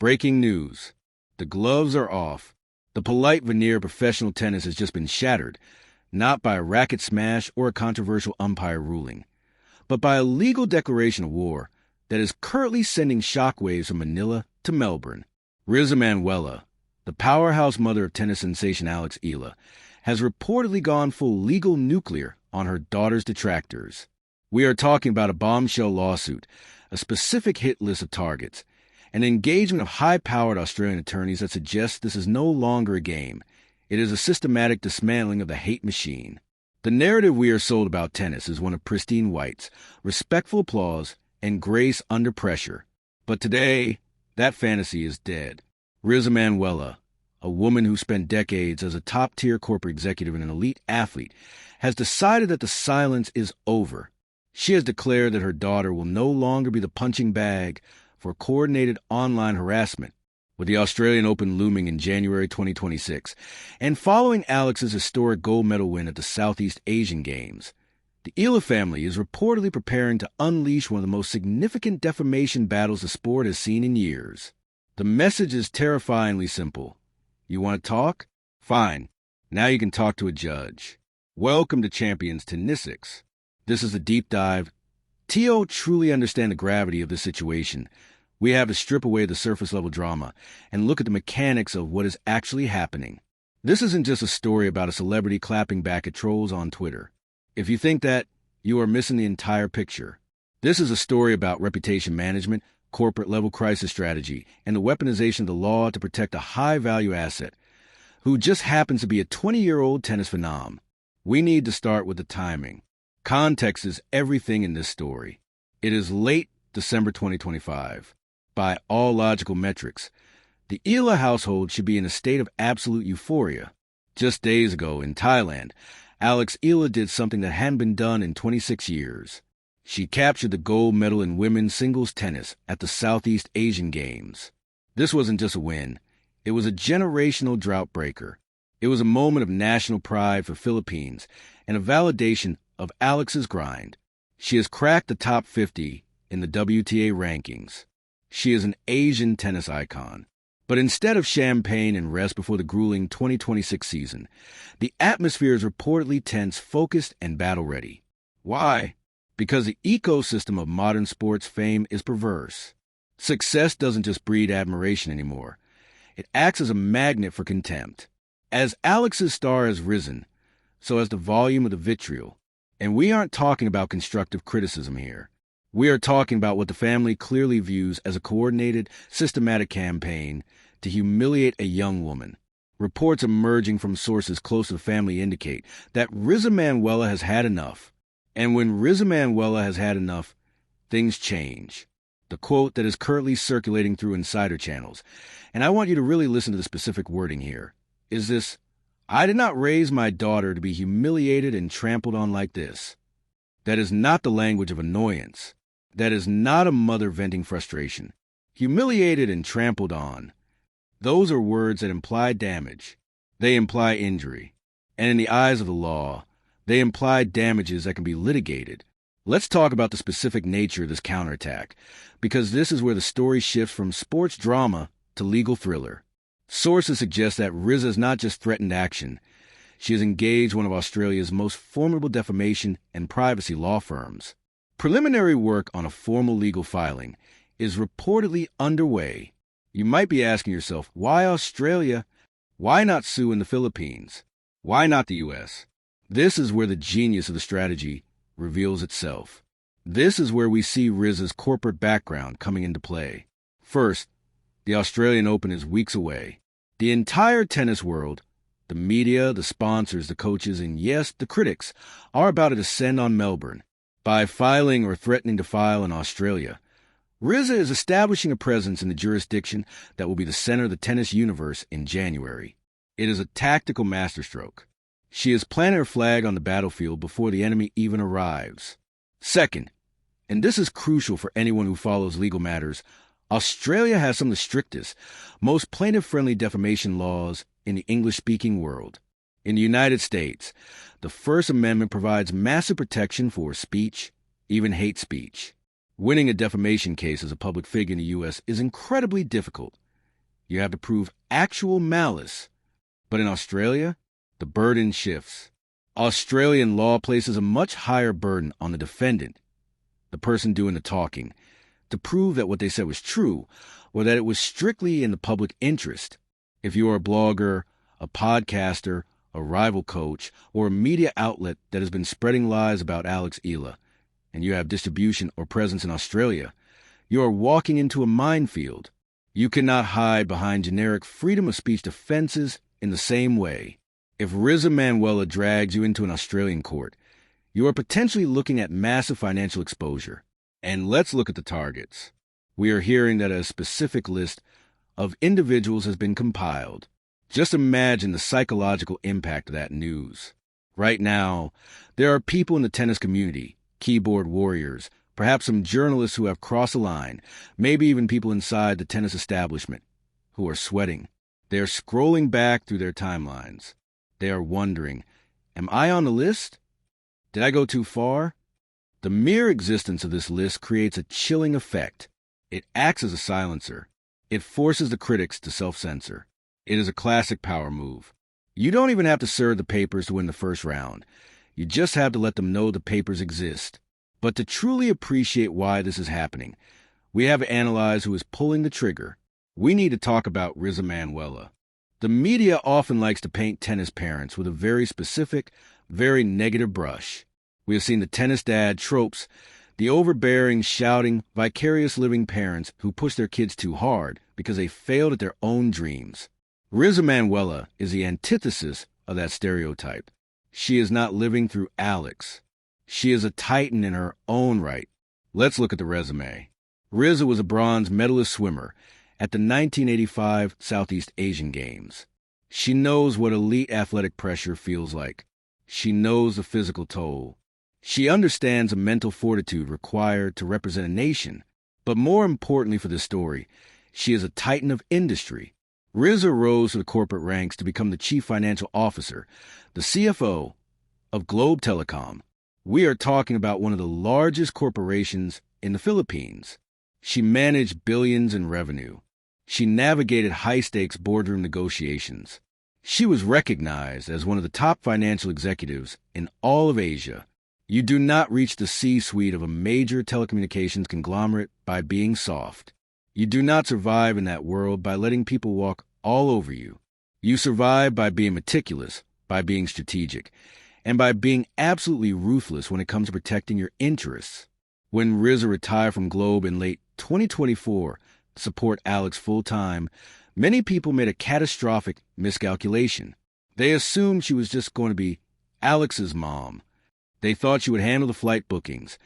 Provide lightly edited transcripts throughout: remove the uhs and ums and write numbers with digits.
Breaking news. The gloves are off. The polite veneer of professional tennis has just been shattered, not by a racket smash or a controversial umpire ruling, but by a legal declaration of war that is currently sending shockwaves from Manila to Melbourne. Eala, the powerhouse mother of tennis sensation AlexEala, has reportedly gone full legal nuclear on her daughter's detractors. We are talking about a bombshell lawsuit, a specific hit list of targets, an engagement of high-powered Australian attorneys that suggests this is no longer a game. It is a systematic dismantling of the hate machine. The narrative we are sold about tennis is one of pristine whites, respectful applause, and grace under pressure. But today, that fantasy is dead. Eala, a woman who spent decades as a top-tier corporate executive and an elite athlete, has decided that the silence is over. She has declared that her daughter will no longer be the punching bag for coordinated online harassment, with the Australian Open looming in January 2026, and following Alex's historic gold medal win at the Southeast Asian Games. The Eala family is reportedly preparing to unleash one of the most significant defamation battles the sport has seen in years. The message is terrifyingly simple. You want to talk? Fine. Now you can talk to a judge. Welcome to Champions Tenisics. This is a deep dive. To truly understand the gravity of this situation, we have to strip away the surface-level drama and look at the mechanics of what is actually happening. This isn't just a story about a celebrity clapping back at trolls on Twitter. If you think that, you are missing the entire picture. This is a story about reputation management, corporate-level crisis strategy, and the weaponization of the law to protect a high-value asset, who just happens to be a 20-year-old tennis phenom. We need to start with the timing. Context is everything in this story. It is late December 2025. By all logical metrics, the Eala household should be in a state of absolute euphoria. Just days ago, in Thailand, AlexEala did something that hadn't been done in 26 years. She captured the gold medal in women's singles tennis at the Southeast Asian Games. This wasn't just a win. It was a generational drought breaker. It was a moment of national pride for Philippines and a validation of Alex's grind. She has cracked the top 50 in the WTA rankings. She is an Asian tennis icon. But instead of champagne and rest before the grueling 2026 season, the atmosphere is reportedly tense, focused, and battle-ready. Why? Because the ecosystem of modern sports fame is perverse. Success doesn't just breed admiration anymore. It acts as a magnet for contempt. As Alex's star has risen, so has the volume of the vitriol. And we aren't talking about constructive criticism here. We are talking about what the family clearly views as a coordinated, systematic campaign to humiliate a young woman. Reports emerging from sources close to the family indicate that Eala has had enough. And when Eala has had enough, things change. The quote that is currently circulating through insider channels, and I want you to really listen to the specific wording here, is this: "I did not raise my daughter to be humiliated and trampled on like this." That is not the language of annoyance. That is not a mother venting frustration. Humiliated and trampled on. Those are words that imply damage. They imply injury. And in the eyes of the law, they imply damages that can be litigated. Let's talk about the specific nature of this counterattack, because this is where the story shifts from sports drama to legal thriller. Sources suggest that Eala has not just threatened action. She has engaged one of Australia's most formidable defamation and privacy law firms. Preliminary work on a formal legal filing is reportedly underway. You might be asking yourself, why Australia? Why not sue in the Philippines? Why not the U.S.? This is where the genius of the strategy reveals itself. This is where we see Eala's corporate background coming into play. First, the Australian Open is weeks away. The entire tennis world, the media, the sponsors, the coaches, and yes, the critics, are about to descend on Melbourne. By filing or threatening to file in Australia, Eala is establishing a presence in the jurisdiction that will be the center of the tennis universe in January. It is a tactical masterstroke. She has planted her flag on the battlefield before the enemy even arrives. Second, and this is crucial for anyone who follows legal matters, Australia has some of the strictest, most plaintiff-friendly defamation laws in the English-speaking world. In the United States, the First Amendment provides massive protection for speech, even hate speech. Winning a defamation case as a public figure in the U.S. is incredibly difficult. You have to prove actual malice. But in Australia, the burden shifts. Australian law places a much higher burden on the defendant, the person doing the talking, to prove that what they said was true or that it was strictly in the public interest. If you are a blogger, a podcaster, a rival coach, or a media outlet that has been spreading lies about AlexEala, and you have distribution or presence in Australia, you are walking into a minefield. You cannot hide behind generic freedom of speech defenses in the same way. If Riza Manuela drags you into an Australian court, you are potentially looking at massive financial exposure. And let's look at the targets. We are hearing that a specific list of individuals has been compiled. Just imagine the psychological impact of that news. Right now, there are people in the tennis community, keyboard warriors, perhaps some journalists who have crossed the line, maybe even people inside the tennis establishment, who are sweating. They are scrolling back through their timelines. They are wondering, am I on the list? Did I go too far? The mere existence of this list creates a chilling effect. It acts as a silencer. It forces the critics to self-censor. It is a classic power move. You don't even have to serve the papers to win the first round. You just have to let them know the papers exist. But to truly appreciate why this is happening, we have to analyze who is pulling the trigger. We need to talk about Riza Manuela. The media often likes to paint tennis parents with a very specific, very negative brush. We have seen the tennis dad tropes, the overbearing, shouting, vicarious living parents who push their kids too hard because they failed at their own dreams. Riza Manuela is the antithesis of that stereotype. She is not living through Alex. She is a titan in her own right. Let's look at the resume. Riza was a bronze medalist swimmer at the 1985 Southeast Asian Games. She knows what elite athletic pressure feels like. She knows the physical toll. She understands the mental fortitude required to represent a nation. But more importantly for this story, she is a titan of industry. Riza rose to the corporate ranks to become the chief financial officer, the CFO of Globe Telecom. We are talking about one of the largest corporations in the Philippines. She managed billions in revenue. She navigated high-stakes boardroom negotiations. She was recognized as one of the top financial executives in all of Asia. You do not reach the C-suite of a major telecommunications conglomerate by being soft. You do not survive in that world by letting people walk all over you. You survive by being meticulous, by being strategic, and by being absolutely ruthless when it comes to protecting your interests. When Riza retired from Globe in late 2024 to support Alex full-time, many people made a catastrophic miscalculation. They assumed she was just going to be Alex's mom. They thought she would handle the flight bookings,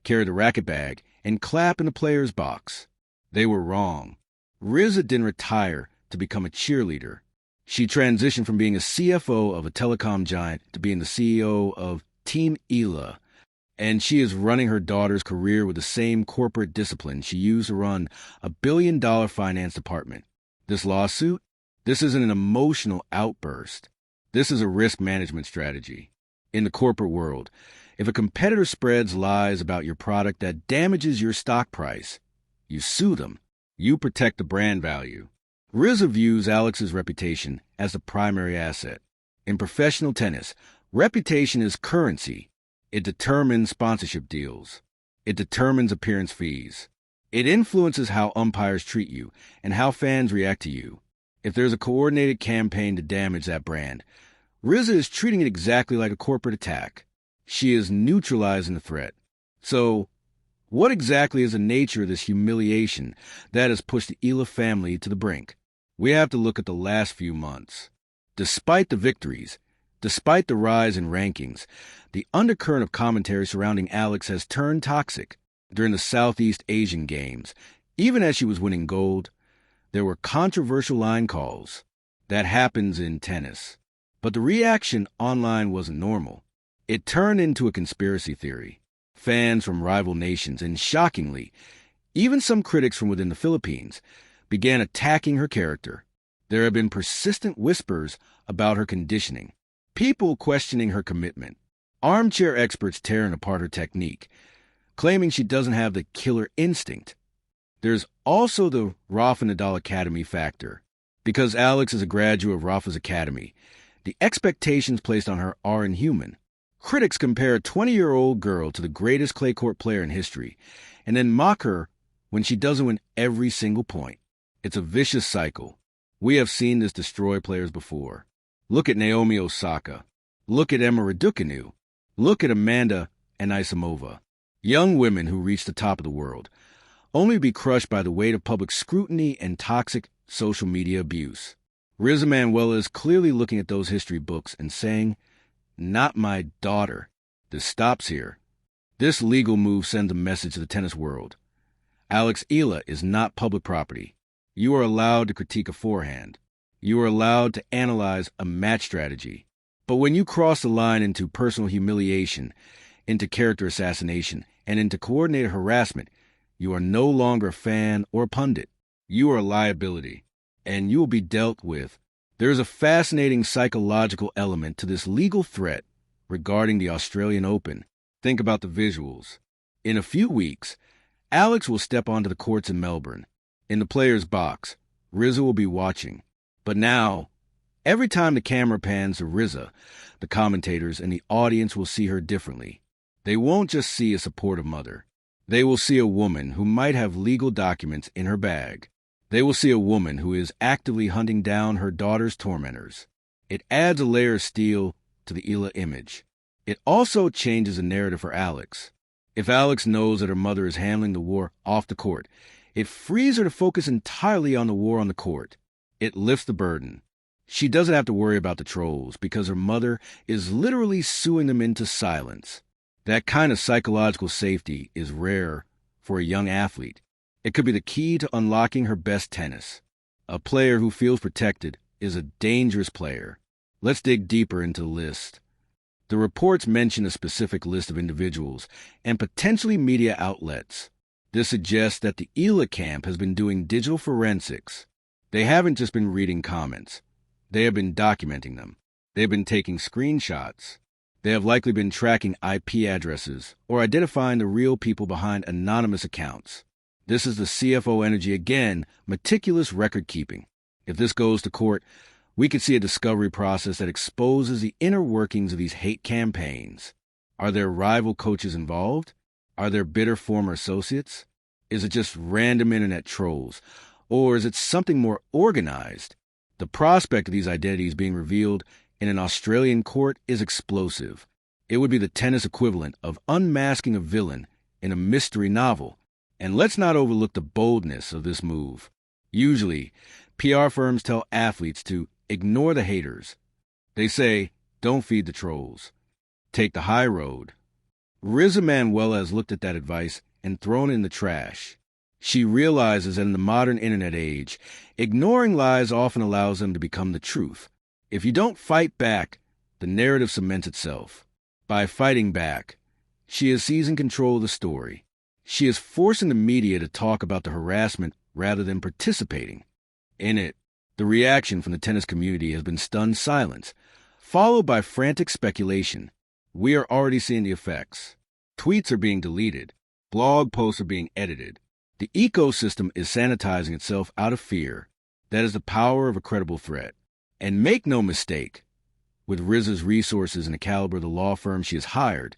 carry the racket bag, and clap in the player's box. They were wrong. Riza didn't retire to become a cheerleader. She transitioned from being a CFO of a telecom giant to being the CEO of Team Eala, and she is running her daughter's career with the same corporate discipline she used to run a billion-dollar finance department. This lawsuit? This isn't an emotional outburst. This is a risk management strategy. In the corporate world, if a competitor spreads lies about your product that damages your stock price, you sue them. You protect the brand value. Riza views Alex's reputation as the primary asset. In professional tennis, reputation is currency. It determines sponsorship deals. It determines appearance fees. It influences how umpires treat you and how fans react to you. If there's a coordinated campaign to damage that brand, Riza is treating it exactly like a corporate attack. She is neutralizing the threat. So, what exactly is the nature of this humiliation that has pushed the Eala family to the brink? We have to look at the last few months. Despite the victories, despite the rise in rankings, the undercurrent of commentary surrounding Alex has turned toxic. During the Southeast Asian Games, even as she was winning gold, there were controversial line calls. That happens in tennis. But the reaction online wasn't normal. It turned into a conspiracy theory. Fans from rival nations, and shockingly, even some critics from within the Philippines, began attacking her character. There have been persistent whispers about her conditioning, people questioning her commitment, armchair experts tearing apart her technique, claiming she doesn't have the killer instinct. There's also the Rafa Nadal Academy factor. Because Alex is a graduate of Rafa's academy, the expectations placed on her are inhuman. Critics compare a 20-year-old girl to the greatest clay court player in history, and then mock her when she doesn't win every single point. It's a vicious cycle. We have seen this destroy players before. Look at Naomi Osaka. Look at Emma Raducanu. Look at Amanda Anisimova. Young women who reach the top of the world, only to be crushed by the weight of public scrutiny and toxic social media abuse. Riza Manuela is clearly looking at those history books and saying, "Not my daughter." This stops here. This legal move sends a message to the tennis world. AlexEala is not public property. You are allowed to critique a forehand. You are allowed to analyze a match strategy. But when you cross the line into personal humiliation, into character assassination, and into coordinated harassment, you are no longer a fan or a pundit. You are a liability, and you will be dealt with. There is a fascinating psychological element to this legal threat regarding the Australian Open. Think about the visuals. In a few weeks, Alex will step onto the courts in Melbourne. In the player's box, Riza will be watching. But now, every time the camera pans to Riza, the commentators and the audience will see her differently. They won't just see a supportive mother. They will see a woman who might have legal documents in her bag. They will see a woman who is actively hunting down her daughter's tormentors. It adds a layer of steel to the Eala image. It also changes the narrative for Alex. If Alex knows that her mother is handling the war off the court, it frees her to focus entirely on the war on the court. It lifts the burden. She doesn't have to worry about the trolls because her mother is literally suing them into silence. That kind of psychological safety is rare for a young athlete. It could be the key to unlocking her best tennis. A player who feels protected is a dangerous player. Let's dig deeper into the list. The reports mention a specific list of individuals and potentially media outlets. This suggests that the Eala camp has been doing digital forensics. They haven't just been reading comments. They have been documenting them. They have been taking screenshots. They have likely been tracking IP addresses or identifying the real people behind anonymous accounts. This is the CFO energy again, meticulous record keeping. If this goes to court, we could see a discovery process that exposes the inner workings of these hate campaigns. Are there rival coaches involved? Are there bitter former associates? Is it just random internet trolls? Or is it something more organized? The prospect of these identities being revealed in an Australian court is explosive. It would be the tennis equivalent of unmasking a villain in a mystery novel. And let's not overlook the boldness of this move. Usually, PR firms tell athletes to ignore the haters. They say, don't feed the trolls. Take the high road. Riza Manuela has looked at that advice and thrown it in the trash. She realizes that in the modern internet age, ignoring lies often allows them to become the truth. If you don't fight back, the narrative cements itself. By fighting back, she is seizing control of the story. She is forcing the media to talk about the harassment rather than participating in it. The reaction from the tennis community has been stunned silence, followed by frantic speculation. We are already seeing the effects. Tweets are being deleted. Blog posts are being edited. The ecosystem is sanitizing itself out of fear. That is the power of a credible threat. And make no mistake, with Riza's resources and the caliber of the law firm she has hired,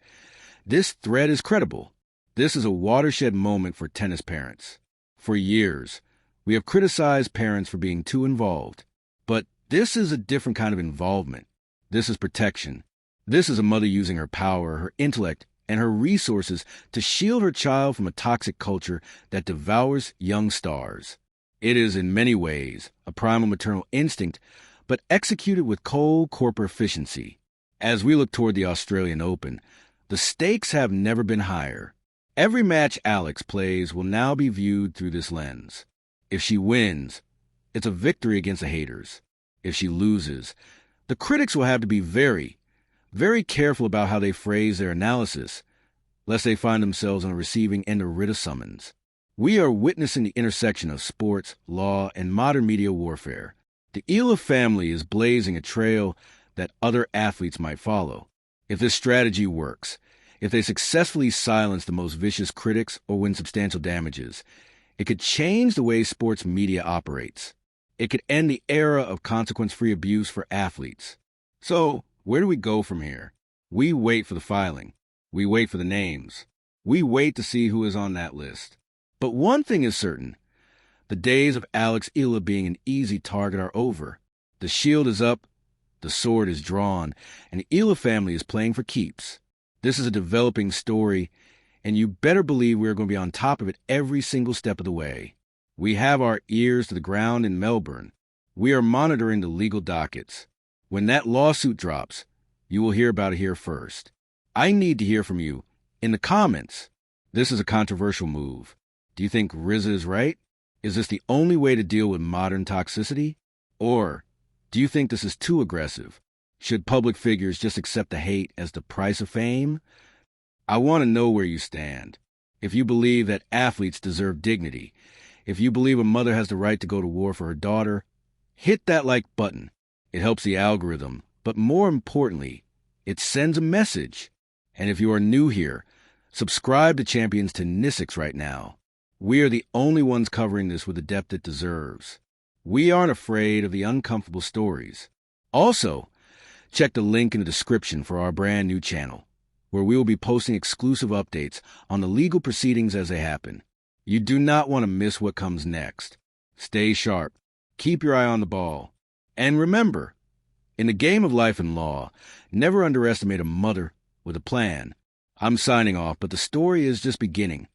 this threat is credible. This is a watershed moment for tennis parents. For years, we have criticized parents for being too involved. But this is a different kind of involvement. This is protection. This is a mother using her power, her intellect, and her resources to shield her child from a toxic culture that devours young stars. It is, in many ways, a primal maternal instinct, but executed with cold corporate efficiency. As we look toward the Australian Open, the stakes have never been higher. Every match Alex plays will now be viewed through this lens. If she wins, it's a victory against the haters. If she loses, the critics will have to be very careful about how they phrase their analysis, lest they find themselves on the receiving end of a writ of summons. We are witnessing the intersection of sports, law, and modern media warfare. The Eala family is blazing a trail that other athletes might follow. If this strategy works, if they successfully silence the most vicious critics or win substantial damages, it could change the way sports media operates. It could end the era of consequence-free abuse for athletes. So, where do we go from here? We wait for the filing. We wait for the names. We wait to see who is on that list. But one thing is certain. The days of AlexEala being an easy target are over. The shield is up, the sword is drawn, and the Eala family is playing for keeps. This is a developing story, and you better believe we're going to be on top of it every single step of the way. We have our ears to the ground in Melbourne. We are monitoring the legal dockets. When that lawsuit drops, you will hear about it here first. I need to hear from you in the comments. This is a controversial move. Do you think RZA is right? Is this the only way to deal with modern toxicity? Or do you think this is too aggressive? Should public figures just accept the hate as the price of fame? I want to know where you stand. If you believe that athletes deserve dignity, if you believe a mother has the right to go to war for her daughter, hit that like button. It helps the algorithm, but more importantly, it sends a message. And if you are new here, subscribe to Champions to Nissix right now. We are the only ones covering this with the depth it deserves. We aren't afraid of the uncomfortable stories. Also, check the link in the description for our brand new channel, where we will be posting exclusive updates on the legal proceedings as they happen. You do not want to miss what comes next. Stay sharp. Keep your eye on the ball. And remember, in the game of life and law, never underestimate a mother with a plan. I'm signing off, but the story is just beginning.